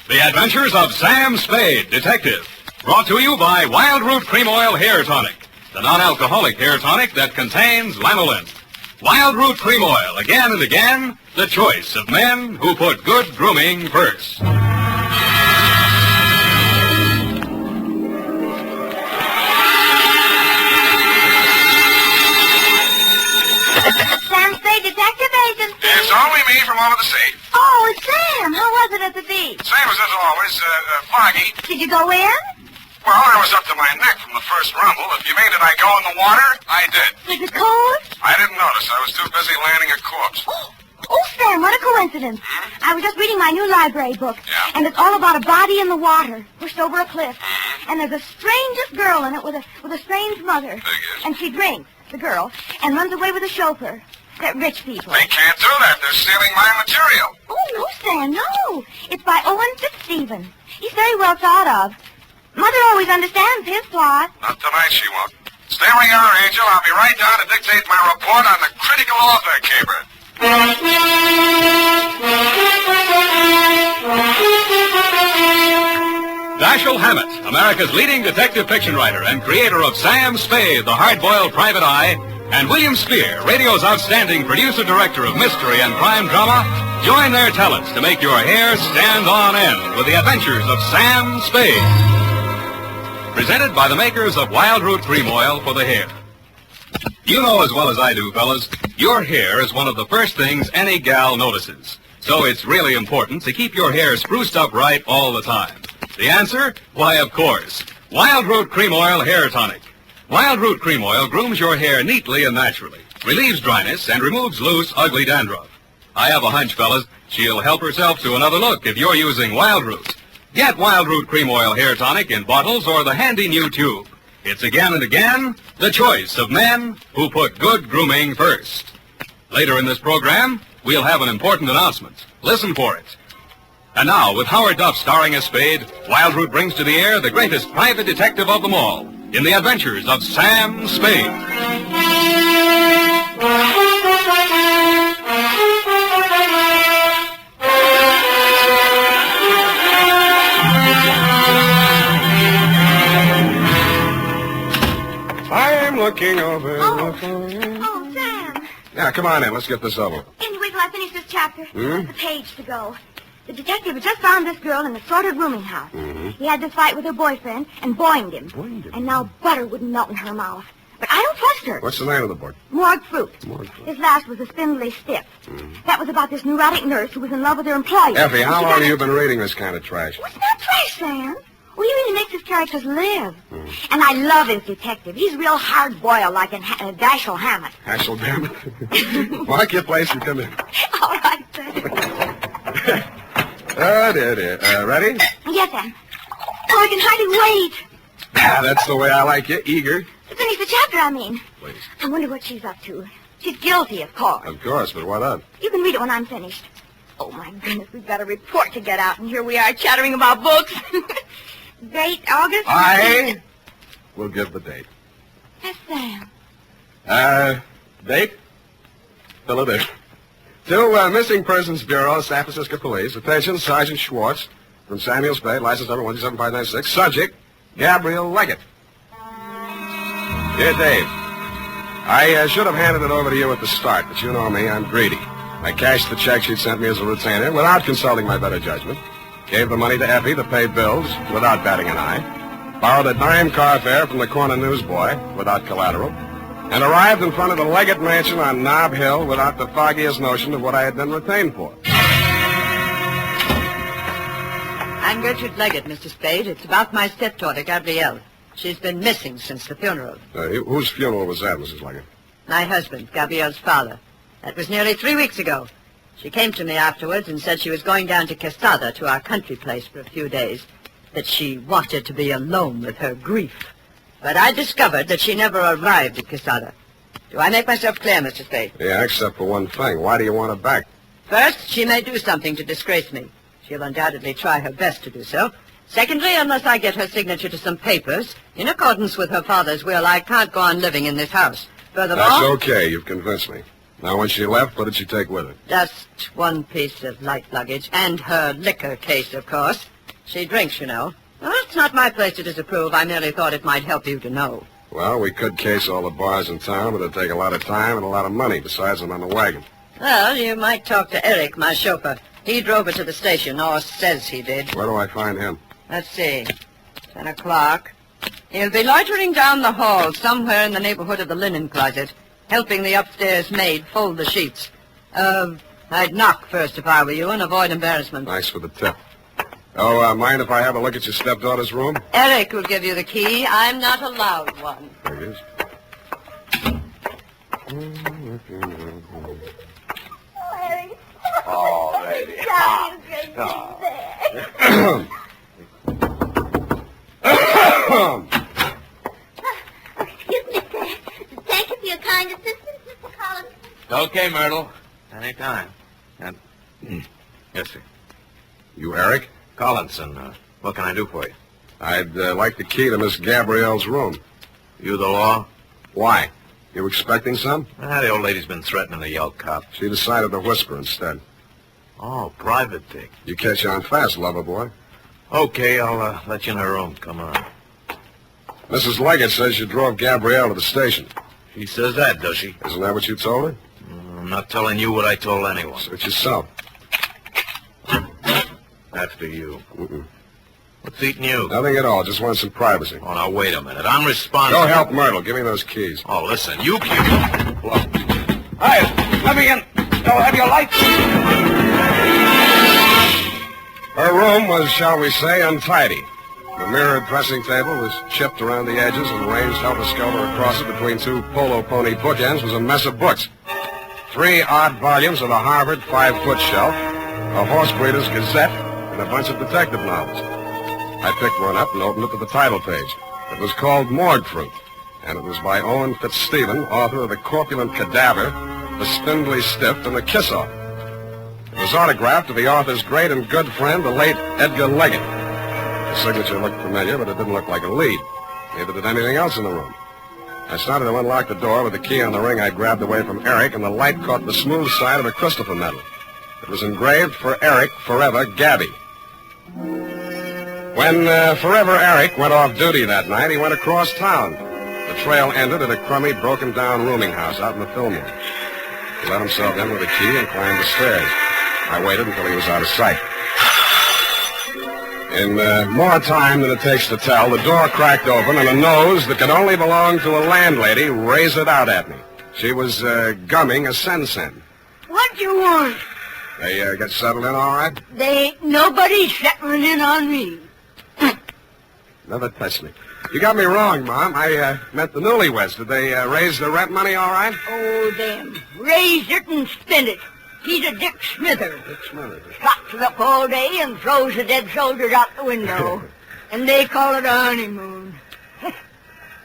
The Adventures of Sam Spade, Detective. Brought to you by Wild Root Cream Oil Hair Tonic, the non-alcoholic hair tonic that contains lanolin. Wild Root Cream Oil, again and again, the choice of men who put good grooming first. Sam Spade, Detective Agency. It's only me from over the sea. Oh, it's Sam. How was it at the beach? Same as always, foggy. Did you go in? Well, I was up to my neck from the first rumble. If you mean did I go in the water, I did. Was it cold? I didn't notice. I was too busy landing a corpse. Oh, Sam, what a coincidence. I was just reading my new library book. Yeah? And it's all about a body in the water, pushed over a cliff. And there's the strangest girl in it with a strange mother. Figures. And she drinks, the girl, and runs away with a chauffeur. That rich people. They can't do that. They're stealing my material. Oh, no, Sam, no. It's by Owen Fitzstephen. He's very well thought of. Mother always understands his plot. Not tonight, she won't. Stay where you are, Angel. I'll be right down to dictate my report on the critical author caper. Dashiell Hammett, America's leading detective fiction writer and creator of Sam Spade, the hard-boiled private eye, and William Spear, radio's outstanding producer-director of mystery and crime drama, join their talents to make your hair stand on end with the adventures of Sam Spade. Presented by the makers of Wild Root Cream Oil for the hair. You know as well as I do, fellas, your hair is one of the first things any gal notices. So it's really important to keep your hair spruced up right all the time. The answer? Why, of course, Wild Root Cream Oil Hair Tonic. Wild Root Cream Oil grooms your hair neatly and naturally, relieves dryness, and removes loose, ugly dandruff. I have a hunch, fellas, she'll help herself to another look if you're using Wild Root. Get Wild Root Cream Oil Hair Tonic in bottles or the handy new tube. It's again and again the choice of men who put good grooming first. Later in this program, we'll have an important announcement. Listen for it. And now, with Howard Duff starring as Spade, Wild Root brings to the air the greatest private detective of them all in the adventures of Sam Spade. I'm looking over the phone. Oh, Sam. Yeah, come on in. Let's get this over. Can you wait till I finish this chapter? Hmm? The page to go. The detective had just found this girl in the sorted rooming house. Mm-hmm. He had this fight with her boyfriend and boinged him. Boinged him? And now butter wouldn't melt in her mouth. But I don't trust her. What's the name of the book? Morgue Fruit. Morgue Fruit. His last was The Spindly Stiff. That was about this neurotic nurse who was in love with her employer. Effie, how long have you been reading this kind of trash? What's not trash, Sam? Well, he really makes his characters live. And I love his detective. He's real hard-boiled like in Dashiell Hammett. Dashiell Hammett? Mark your place and come in. All right, Sam. There. Ready? Yes, Sam. Oh, I can hardly wait. That's the way I like you, eager. To finish the chapter, I mean. Please. I wonder what she's up to. She's guilty, of course. Of course, but what of? You can read it when I'm finished. Oh, my goodness, we've got a report to get out, and here we are chattering about books. Date, August? I will give the date. Yes, Sam. Date? Philadelphia. To Missing Persons Bureau, San Francisco Police. Attention, Sergeant Schwartz from Samuel Spade, license number 127596. Subject, Gabrielle Leggett. Dear Dave, I should have handed it over to you at the start, but you know me, I'm greedy. I cashed the check she'd sent me as a retainer without consulting my better judgment. Gave the money to Effie to pay bills without batting an eye. Borrowed a dime car fare from the corner newsboy without collateral. And arrived in front of the Leggett Mansion on Nob Hill without the foggiest notion of what I had been retained for. I'm Gertrude Leggett, Mr. Spade. It's about my stepdaughter, Gabrielle. She's been missing since the funeral. Whose funeral was that, Mrs. Leggett? My husband, Gabrielle's father. That was nearly 3 weeks ago. She came to me afterwards and said she was going down to Quesada, to our country place, for a few days. That she wanted to be alone with her grief. But I discovered that she never arrived at Quesada. Do I make myself clear, Mr. Spade? Yeah, except for one thing. Why do you want her back? First, she may do something to disgrace me. She'll undoubtedly try her best to do so. Secondly, unless I get her signature to some papers, in accordance with her father's will, I can't go on living in this house. Furthermore... That's okay. You've convinced me. Now, when she left, what did she take with her? Just one piece of light luggage, and her liquor case, of course. She drinks, you know. Well, it's not my place to disapprove. I merely thought it might help you to know. Well, we could case all the bars in town, but it'd take a lot of time and a lot of money. Besides, I'm on the wagon. Well, you might talk to Eric, my chauffeur. He drove her to the station, or says he did. Where do I find him? Let's see. 10 o'clock. He'll be loitering down the hall somewhere in the neighborhood of the linen closet, helping the upstairs maid fold the sheets. I'd knock first if I were you and avoid embarrassment. Thanks for the tip. Oh, mind if I have a look at your stepdaughter's room? Eric will give you the key. I'm not allowed one. There it is. Oh, baby. Excuse me, sir. Thank you for your kind assistance, Mr. Collins. Okay, Myrtle. Anytime. Yes, sir. You Eric? Collinson, what can I do for you? I'd like the key to Miss Gabrielle's room. You the law? Why? You expecting some? The old lady's been threatening to yell cop. She decided to whisper instead. Oh, private dick. You catch on fast, lover boy. Okay, I'll let you in her room. Come on. Mrs. Leggett says you drove Gabrielle to the station. She says that, does she? Isn't that what you told her? I'm not telling you what I told anyone. Search yourself. After you. Mm-mm. What's eating you? Nothing at all. Just want some privacy. Oh, now, wait a minute. I'm responsible. Go help Myrtle. Give me those keys. Oh, listen, you keep... Hi, let me in. Don't have your lights. Her room was, shall we say, untidy. The mirrored dressing table was chipped around the edges, and ranged helter-skelter across it between two polo pony bookends was a mess of books. 3 odd volumes of a Harvard 5-foot shelf, a horse breeder's gazette, and a bunch of detective novels. I picked one up and opened it to the title page. It was called Morgue Fruit, and it was by Owen Fitzstephen, author of The Corpulent Cadaver, The Spindly Stiff, and The Kiss-Off. It was autographed to the author's great and good friend, the late Edgar Leggett. The signature looked familiar, but it didn't look like a lead. Neither did anything else in the room. I started to unlock the door with the key on the ring I grabbed away from Eric, and the light caught the smooth side of a Christopher medal. It was engraved for Eric, forever, Gabby. When Forever Eric went off duty that night, he went across town. The trail ended at a crummy, broken-down rooming house out in the Fillmore. He let himself in with a key and climbed the stairs. I waited until he was out of sight. In more time than it takes to tell, the door cracked open and a nose that could only belong to a landlady raised it out at me. She was gumming a sen-sen. What do you want? They get settled in all right? They ain't nobody settling in on me. Never touched me. You got me wrong, Mom. I meant the newlyweds. Did they raise the rent money all right? Oh, them. Raised it and spent it. He's a Dick Smither. Dick Smither. Trots it up all day and throws the dead soldiers out the window. And they call it a honeymoon.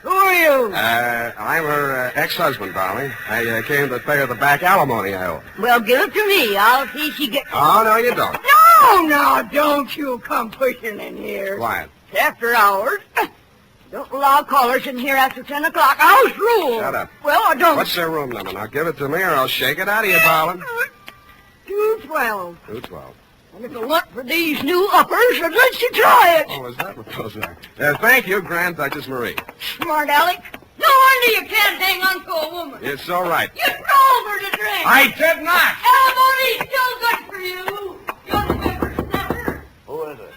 Who are you? I'm her ex-husband, darling. I came to pay her the back alimony I owe. Well, give it to me. I'll see she gets... Oh, no, you don't. No, don't you come pushing in here. Quiet. It's after hours. Don't allow callers in here after 10 o'clock. House rule. Shut up. Well, I don't... What's their room number? Now, give it to me or I'll shake it out of you, darling. 212. 212. And if it weren't for these new uppers, I'd let you try it. Oh, is that what those are? Thank you, Grand Duchess Marie. Smart Alec. No wonder you can't hang on to a woman. It's so right. You drove her to drink. I did not. Alimony's still good for you. Young whippersnapper. Who is it?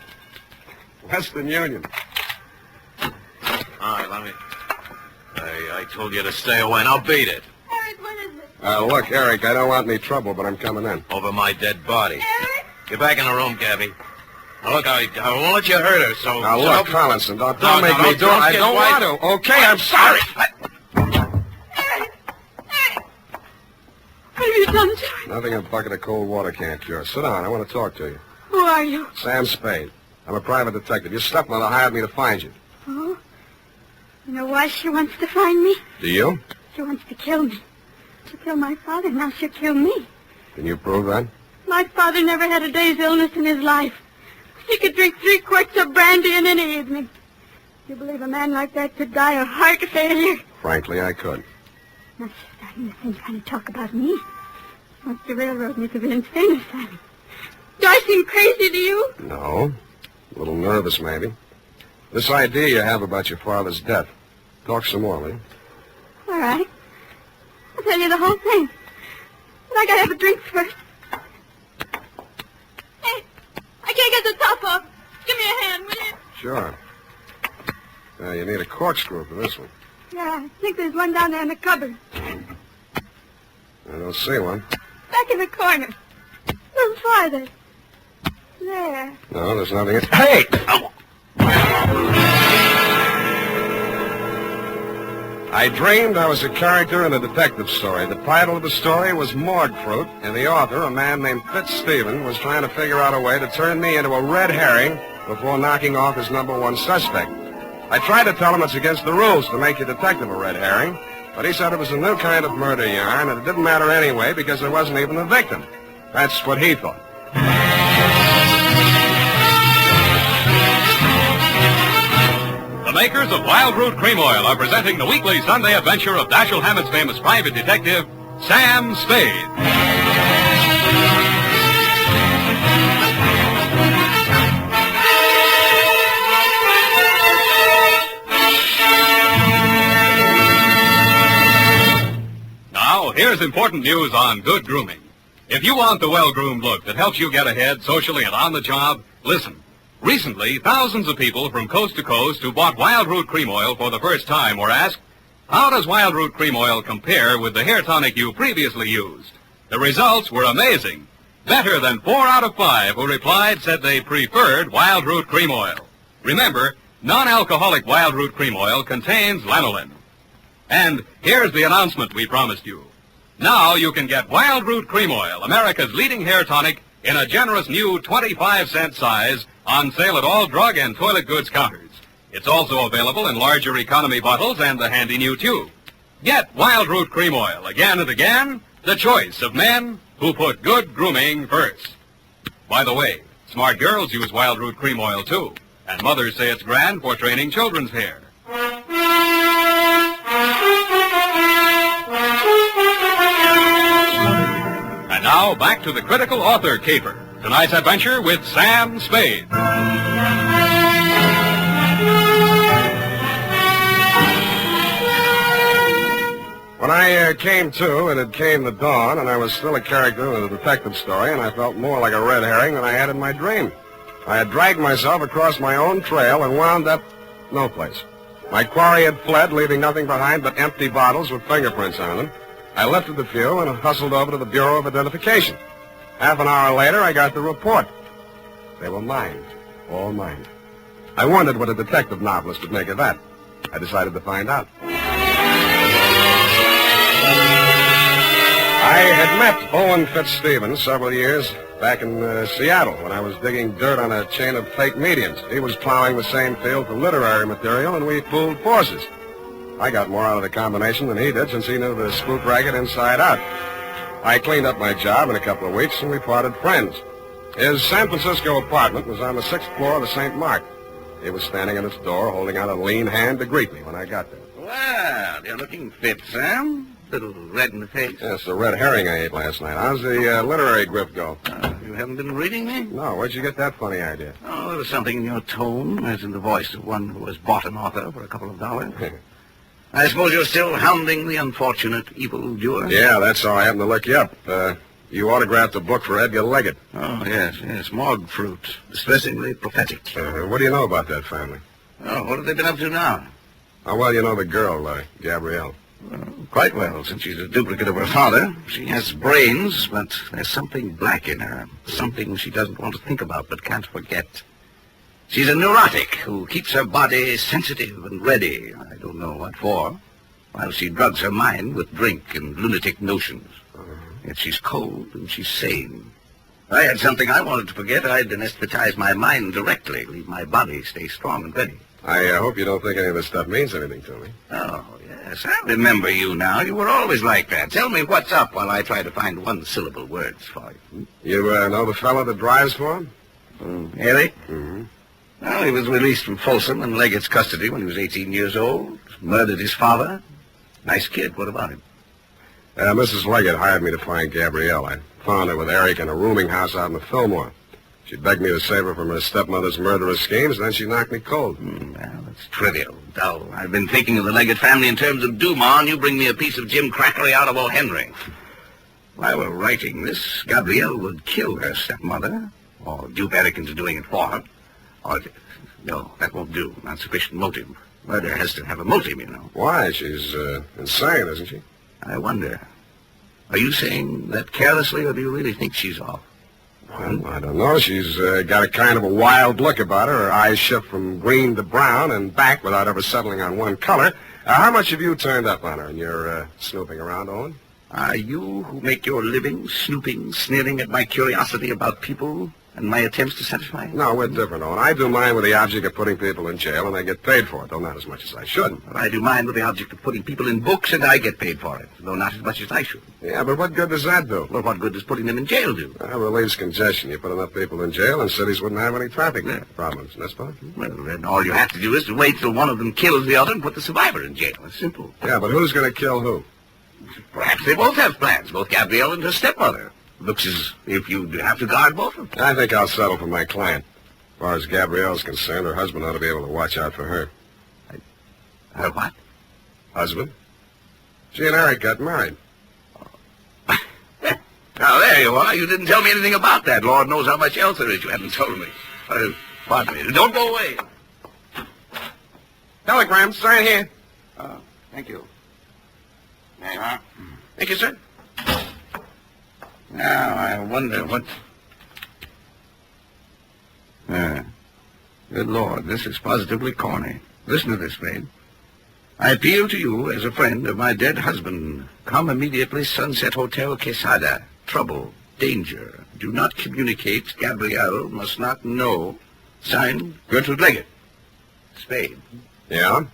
Western Union. All right, let me... I told you to stay away, and I'll beat it. Eric, what is it? Look, Eric, I don't want any trouble, but I'm coming in. Over my dead body. Eric? Get back in the room, Gabby. Now, look, I won't let you hurt her, so... Now, look, Collinson, don't No, make no, me do it. I get don't white. want to. Okay, I'm sorry. Eric! What have you done, sir? Nothing a bucket of cold water can't cure. Sit down. I want to talk to you. Who are you? Sam Spade. I'm a private detective. Your stepmother hired me to find you. Oh? You know why she wants to find me? Do you? She wants to kill me. She killed my father, now she'll kill me. Can you prove that? My father never had a day's illness in his life. He could drink 3 quarts of brandy in any evening. You believe a man like that could die of heart failure? Frankly, I could. Now she's starting the same kind of talk about me. Wants to railroad me to the insane asylum. Do I seem crazy to you? No. A little nervous, maybe. This idea you have about your father's death. Talk some more, will you? All right. I'll tell you the whole thing. But I gotta have a drink first. Hey, I can't get the top off. Give me a hand, will you? Sure. You need a corkscrew for this one. Yeah, I think there's one down there in the cupboard. I don't see one. Back in the corner. A little farther. There. No, there's nothing in... Hey! Ow! I dreamed I was a character in a detective story. The title of the story was Morgue Fruit, and the author, a man named Fitzstephen, was trying to figure out a way to turn me into a red herring before knocking off his #1 suspect. I tried to tell him it's against the rules to make your detective a red herring, but he said it was a new kind of murder yarn, and it didn't matter anyway because there wasn't even a victim. That's what he thought. The makers of Wild Root Cream Oil are presenting the weekly Sunday adventure of Dashiell Hammett's famous private detective, Sam Spade. Now, here's important news on good grooming. If you want the well-groomed look that helps you get ahead socially and on the job, listen. Recently, thousands of people from coast to coast who bought Wild Root Cream Oil for the first time were asked, how does Wild Root Cream Oil compare with the hair tonic you previously used? The results were amazing. Better than 4 out of 5 who replied said they preferred Wild Root Cream Oil. Remember, non-alcoholic Wild Root Cream Oil contains lanolin. And here's the announcement we promised you. Now you can get Wild Root Cream Oil, America's leading hair tonic, in a generous new 25-cent size, on sale at all drug and toilet goods counters. It's also available in larger economy bottles and the handy new tube. Get Wild Root Cream Oil again and again, the choice of men who put good grooming first. By the way, smart girls use Wild Root Cream Oil too, and mothers say it's grand for training children's hair. And now, back to the critical author caper. Tonight's adventure with Sam Spade. When I came to, it had came the dawn, and I was still a character in a detective story, and I felt more like a red herring than I had in my dream. I had dragged myself across my own trail and wound up no place. My quarry had fled, leaving nothing behind but empty bottles with fingerprints on them. I lifted the few and hustled over to the Bureau of Identification. Half an hour later, I got the report. They were mine, all mine. I wondered what a detective novelist would make of that. I decided to find out. I had met Owen Fitzstephen several years back in Seattle when I was digging dirt on a chain of fake mediums. He was plowing the same field for literary material, and we pooled forces. I got more out of the combination than he did, since he knew the spook racket inside out. I cleaned up my job in a couple of weeks, and we parted friends. His San Francisco apartment was on the 6th floor of the St. Mark. He was standing at its door, holding out a lean hand to greet me when I got there. Well, you're looking fit, Sam. Little red in the face. Yes, the red herring I ate last night. How's the literary grip go? You haven't been reading me? No, where'd you get that funny idea? Oh, there was something in your tone, as in the voice of one who has bought an author for a couple of dollars. I suppose you're still hounding the unfortunate evildoer? Yeah, that's how I happened to look you up. You autographed a book for Edgar Leggett. Oh, yes, Morgue Fruit. Distressingly prophetic. What do you know about that family? Oh, what have they been up to now? How well you know the girl, Gabrielle? Quite well, since she's a duplicate of her father. She has brains, but there's something black in her. Something she doesn't want to think about but can't forget. She's a neurotic who keeps her body sensitive and ready, I don't know what for, while she drugs her mind with drink and lunatic notions. Yet she's cold and she's sane. If I had something I wanted to forget, I'd anesthetize my mind directly, leave my body stay strong and ready. I hope you don't think any of this stuff means anything to me. Oh, yes, I remember you now. You were always like that. Tell me what's up while I try to find one-syllable words for you. You know the fellow that drives for him? Eric? Mm-hmm. Well, he was released from Folsom in Leggett's custody when he was 18 years old. Murdered his father. Nice kid. What about him? Mrs. Leggett hired me to find Gabrielle. I found her with Eric in a rooming house out in the Fillmore. She begged me to save her from her stepmother's murderous schemes, and then she knocked me cold. Well, it's trivial, dull. I've been thinking of the Leggett family in terms of Dumas, and you bring me a piece of Jim Crackery out of O. Henry. If I were writing this, Gabrielle would kill her stepmother, or dupe Eric into doing it for her. Or, no, that won't do. Not sufficient motive. Murder has to have a motive, you know. Why? She's insane, isn't she? I wonder. Are you saying that carelessly, or do you really think she's off? Well, I don't know. She's got a kind of a wild look about her. Her eyes shift from green to brown and back without ever settling on one color. How much have you turned up on her in your snooping around, Owen? Are you who make your living snooping, sneering at my curiosity about people and my attempts to satisfy it? No, we're different, Owen. I do mine with the object of putting people in jail, and I get paid for it, though not as much as I should. But I do mine with the object of putting people in books, and I get paid for it, though not as much as I should. Yeah, but what good does that do? Well, what good does putting them in jail do? Well, relieves congestion. You put enough people in jail, and cities wouldn't have any traffic problems, n'est-ce pas? Well, then all you have to do is to wait till one of them kills the other and put the survivor in jail. It's simple. Yeah, but who's going to kill who? Perhaps they both have plans, both Gabrielle and her stepmother. Looks as if you'd have to guard both of them. I think I'll settle for my client. As far as Gabrielle's concerned, her husband ought to be able to watch out for her. Her what? Husband? She and Eric got married. Now, there you are. You didn't tell me anything about that. Lord knows how much else there is you haven't told me. Pardon me. Don't go away. Telegram, sign here. Thank you. There you are. Thank you, sir. Now, I wonder what... Good Lord, this is positively corny. Listen to this, Spade. I appeal to you as a friend of my dead husband. Come immediately, Sunset Hotel, Quesada. Trouble, danger. Do not communicate. Gabrielle must not know. Signed, Gertrude Leggett. Spade. Yeah?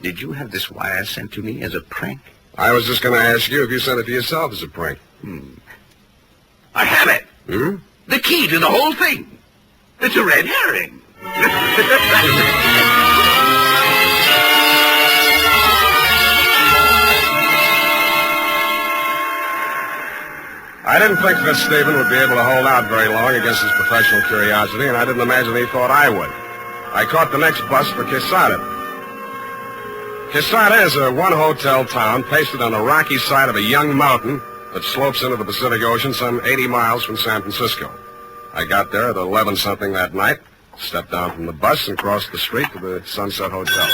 Did you have this wire sent to me as a prank? I was just going to ask you if you sent it to yourself as a prank. I have it. Hmm? The key to the whole thing. It's a red herring. I didn't think that Stephen would be able to hold out very long against his professional curiosity, and I didn't imagine he thought I would. I caught the next bus for Quesada. Quesada is a one-hotel town pasted on the rocky side of a young mountain that slopes into the Pacific Ocean some 80 miles from San Francisco. I got there at 11-something that night, stepped down from the bus, and crossed the street to the Sunset Hotel. All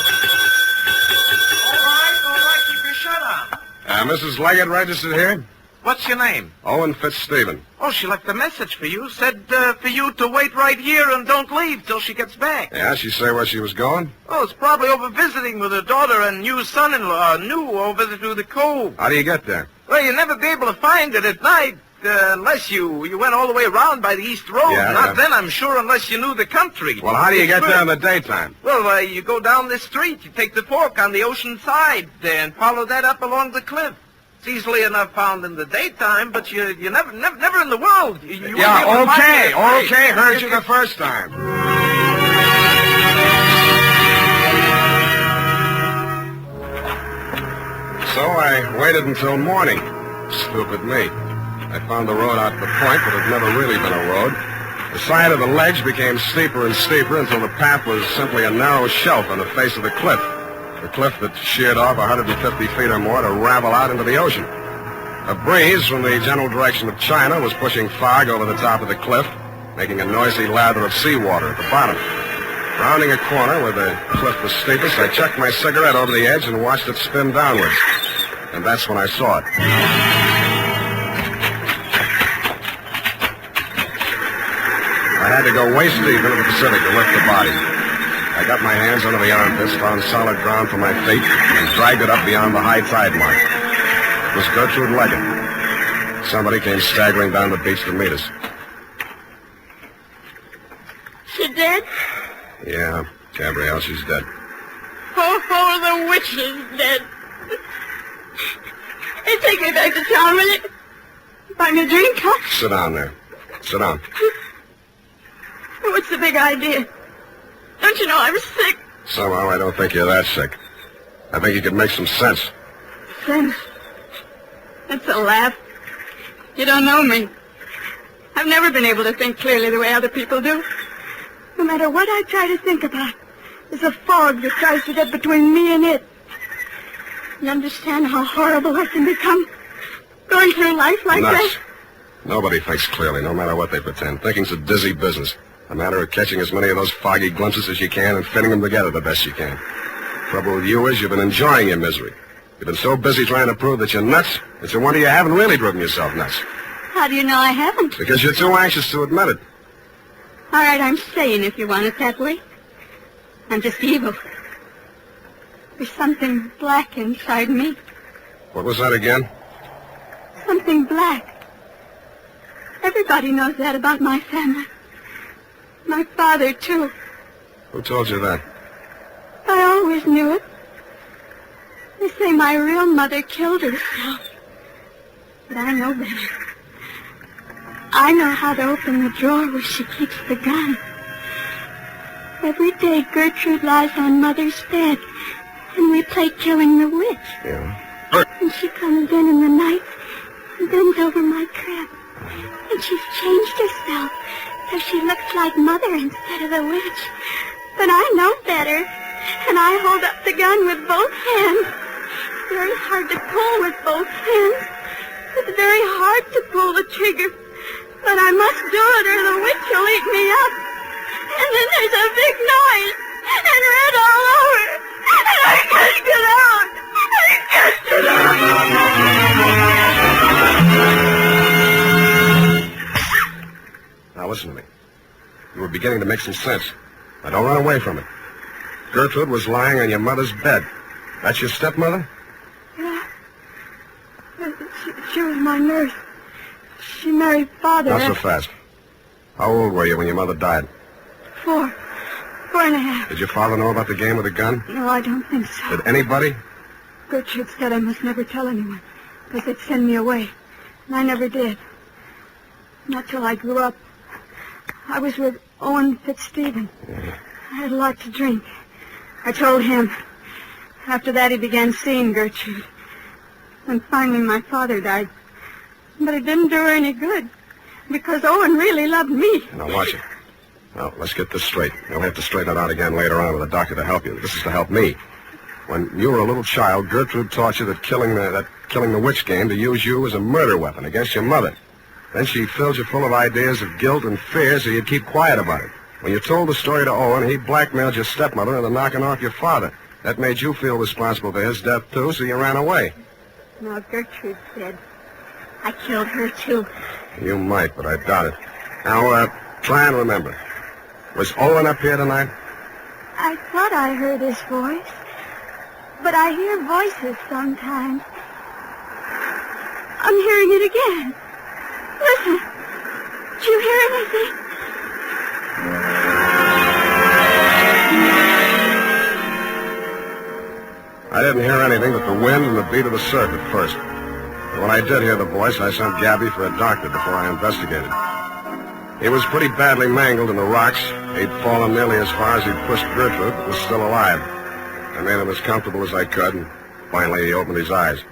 right, keep your shirt on. Mrs. Leggett registered here? What's your name? Owen Fitzstephen. Oh, she left a message for you. Said for you to wait right here and don't leave till she gets back. Yeah, she say where she was going? Oh, it's probably over visiting with her daughter and new son-in-law, over to the cove. How do you get there? Well, you'll never be able to find it at night unless you went all the way around by the East Road. Not then, I'm sure, unless you knew the country. Well, how do you get there in the daytime? Well, you go down this street. You take the fork on the ocean side and follow that up along the cliff. It's easily enough found in the daytime, but you never in the world. You Okay, heard you the first time. So I waited until morning. Stupid me. I found the road out to the point, but it had never really been a road. The side of the ledge became steeper and steeper until the path was simply a narrow shelf on the face of the cliff. The cliff that sheared off 150 feet or more to ravel out into the ocean. A breeze from the general direction of China was pushing fog over the top of the cliff, making a noisy lather of seawater at the bottom. Rounding a corner where the cliff was steepest, I chucked my cigarette over the edge and watched it spin downwards. And that's when I saw it. I had to go waist deep into the Pacific to lift the body. I got my hands under the armpits, found solid ground for my feet, and dragged it up beyond the high tide mark. It was Gertrude Leggett. Somebody came staggering down the beach to meet us. She dead? Yeah, Gabrielle, she's dead. Oh, the witch is dead. Hey, take me back to town, will you? Buy me a drink, huh? Sit down there. Sit down. What's the big idea? Don't you know I'm sick? Somehow I don't think you're that sick. I think you could make some sense. Sense? That's a laugh. You don't know me. I've never been able to think clearly the way other people do. No matter what I try to think about, there's a fog that tries to get between me and it. You understand how horrible I can become going through life like Nuts. that? Nobody thinks clearly, no matter what they pretend. Thinking's a dizzy business. A matter of catching as many of those foggy glimpses as you can and fitting them together the best you can. Trouble with you is you've been enjoying your misery. You've been so busy trying to prove that you're nuts, it's a wonder you haven't really driven yourself nuts. How do you know I haven't? Because you're too anxious to admit it. All right, I'm saying if you want it that way. I'm just evil. There's something black inside me. What was that again? Something black. Everybody knows that about my family. My father, too. Who told you that? I always knew it. They say my real mother killed herself. But I know better. I know how to open the drawer where she keeps the gun. Every day Gertrude lies on Mother's bed, and we play Killing the Witch. Yeah. And she comes in the night and bends over my crib. And she's changed herself so she looks like Mother instead of the witch. But I know better, and I hold up the gun with both hands. It's very hard to pull with both hands. It's very hard to pull the trigger. But I must do it or the witch will eat me up. And then there's a big noise and red all over. And I can't get out. I can't get out. Now listen to me. You were beginning to make some sense. Now don't run away from it. Gertrude was lying on your mother's bed. That's your stepmother? Yeah. She was my nurse. She married Father. Not so fast. How old were you when your mother died? 4 and a half. Did your father know about the game with the gun? No, I don't think so. Did anybody? Gertrude said I must never tell anyone, because they'd send me away. And I never did. Not till I grew up. I was with Owen Fitzstephen. Yeah. I had a lot to drink. I told him. After that, he began seeing Gertrude. And finally, my father died. But it didn't do her any good, because Owen really loved me. Now, watch it. Now, let's get this straight. You'll have to straighten it out again later on with a doctor to help you. This is to help me. When you were a little child, Gertrude taught you that killing the witch game to use you as a murder weapon against your mother. Then she filled you full of ideas of guilt and fear so you'd keep quiet about it. When you told the story to Owen, he blackmailed your stepmother into knocking off your father. That made you feel responsible for his death, too, so you ran away. Now, Gertrude said I killed her, too. You might, but I doubt it. Now, try and remember. Was Owen up here tonight? I thought I heard his voice, but I hear voices sometimes. I'm hearing it again. Listen. Did you hear anything? I didn't hear anything but the wind and the beat of the surf at first. But when I did hear the voice, I sent Gabby for a doctor before I investigated. He was pretty badly mangled in the rocks. He'd fallen nearly as far as he'd pushed Gertrude, but was still alive. I made him as comfortable as I could, and finally he opened his eyes.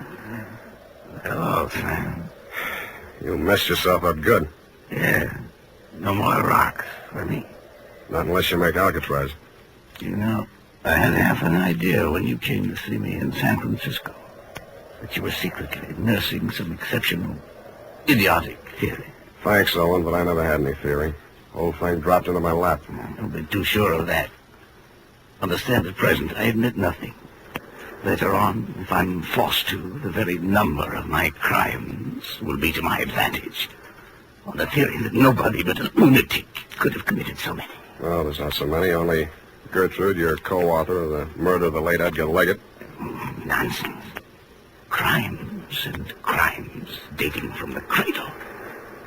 Hello, Sam. You messed yourself up good. Yeah. No more rocks for me. Not unless you make Alcatraz. You know, I had half an idea when you came to see me in San Francisco that you were secretly nursing some exceptional, idiotic theory. Thanks, Owen, but I never had any theory. The whole thing dropped into my lap. Don't be too sure of that. Understand, at present, I admit nothing. Later on, if I'm forced to, the very number of my crimes will be to my advantage. On the theory that nobody but a lunatic could have committed so many. Well, there's not so many, only Gertrude, your co-author of the murder of the late Edgar Leggett. Nonsense. Crimes and crimes dating from the cradle.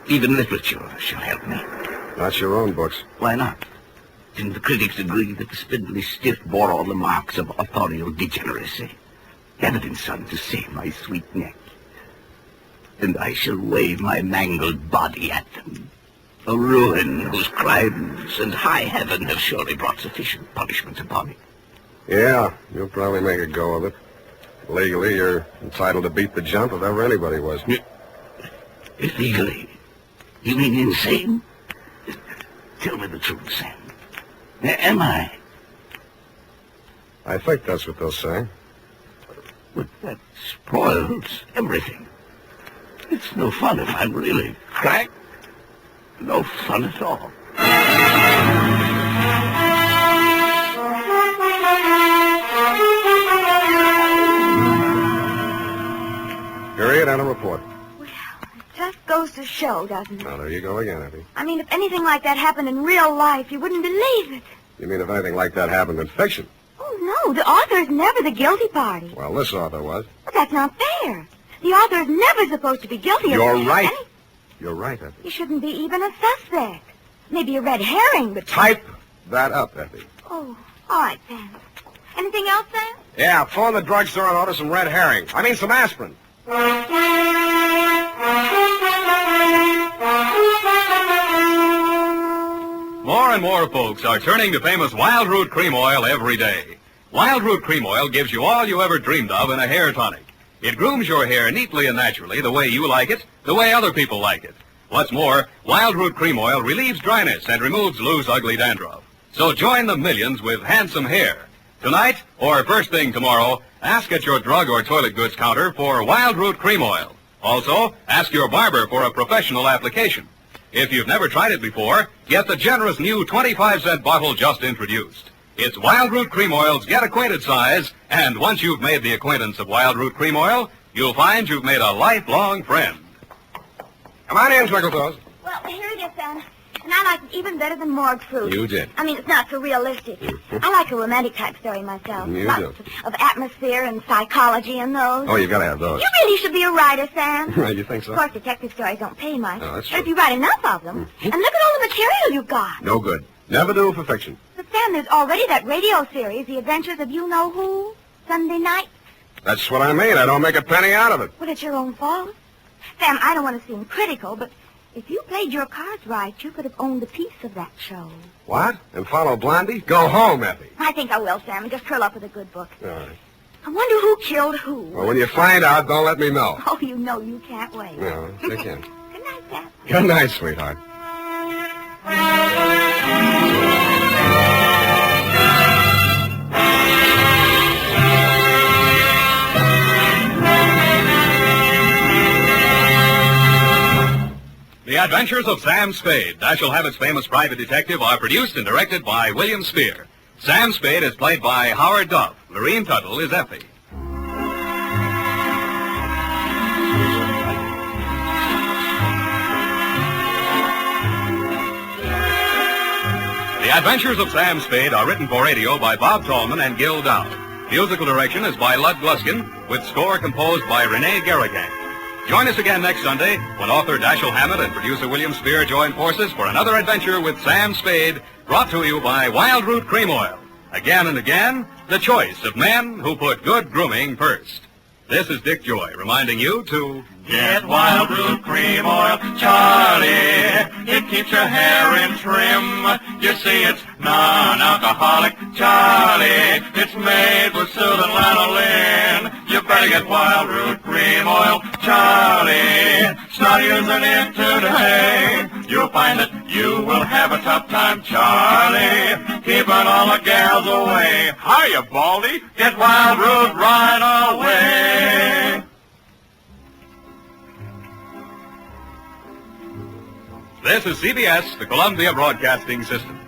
Even literature shall help me. Not your own books. Why not? Didn't the critics agree that the spindly stiff bore all the marks of authorial degeneracy? Never been sung to save my sweet neck. And I shall wave my mangled body at them. A ruin whose crimes and high heaven have surely brought sufficient punishment upon it. Yeah, you'll probably make a go of it. Legally, you're entitled to beat the jump if ever anybody was. Illegally, You mean insane? Tell me the truth, Sam. Am I? I think that's what they'll say. But that spoils everything. It's no fun if I'm really cracked. No fun at all. Period and a report. Well, it just goes to show, doesn't it? Now, there you go again, Effie. I mean, if anything like that happened in real life, you wouldn't believe it. You mean if anything like that happened in fiction? Oh, no, the author's never the guilty party. Well, this author was. But that's not fair. The author's never supposed to be guilty of You're anything. right. You're right, Effie. He shouldn't be even a suspect. Maybe a red herring, but... Type that up, Effie. Oh, all right, Sam. Anything else, Sam? Yeah, phone the drugstore and order some red herring. I mean, some aspirin. More and more folks are turning to famous Wild Root Cream Oil every day. Wild Root Cream Oil gives you all you ever dreamed of in a hair tonic. It grooms your hair neatly and naturally the way you like it, the way other people like it. What's more, Wild Root Cream Oil relieves dryness and removes loose, ugly dandruff. So join the millions with handsome hair. Tonight, or first thing tomorrow, ask at your drug or toilet goods counter for Wild Root Cream Oil. Also, ask your barber for a professional application. If you've never tried it before, get the generous new 25-cent bottle just introduced. It's Wild Root Cream Oil's Get Acquainted size, and once you've made the acquaintance of Wild Root Cream Oil, you'll find you've made a lifelong friend. Come on in, Twinkletoes. Well, here it is, Sam. And I like it even better than morgue fruit. You did. I mean, it's not so realistic. I like a romantic type story myself. You Lots do. of atmosphere and psychology in those. Oh, you've got to have those. You really should be a writer, Sam. You think so? Of course, detective stories don't pay much. Oh, that's but if true. you write enough of them, and look at all the material you've got. No good. Never do for fiction. But, Sam, there's already that radio series, The Adventures of You-Know-Who, Sunday night. That's what I mean. I don't make a penny out of it. Well, it's your own fault. Sam, I don't want to seem critical, but if you played your cards right, you could have owned a piece of that show. What? And follow Blondie? Go home, Effie. I think I will, Sam, and just curl up with a good book. All right. I wonder who killed who. Well, when you find out, don't let me know. Oh, you know you can't wait. No, I can't. Good night, Sam. Good night, sweetheart. The Adventures of Sam Spade, Dashiell Hammett's famous private detective, are produced and directed by William Spear. Sam Spade is played by Howard Duff. Lorene Tuttle is Effie. The Adventures of Sam Spade are written for radio by Bob Tallman and Gil Dowd. Musical direction is by Lud Gluskin, with score composed by Renee Garrigan. Join us again next Sunday when author Dashiell Hammett and producer William Spear join forces for another adventure with Sam Spade, brought to you by Wild Root Cream Oil. Again and again, the choice of men who put good grooming first. This is Dick Joy reminding you to get Wild Root Cream Oil, Charlie. It keeps your hair in trim. You see, it's non-alcoholic, Charlie. It's made with soothing lanolin. You better get Wild Root Cream Oil, Charlie. Start using it today. You'll find that you will have a tough time, Charlie. Keeping all the gals away. Hiya, Baldy. Get Wild Root right away. This is CBS, the Columbia Broadcasting System.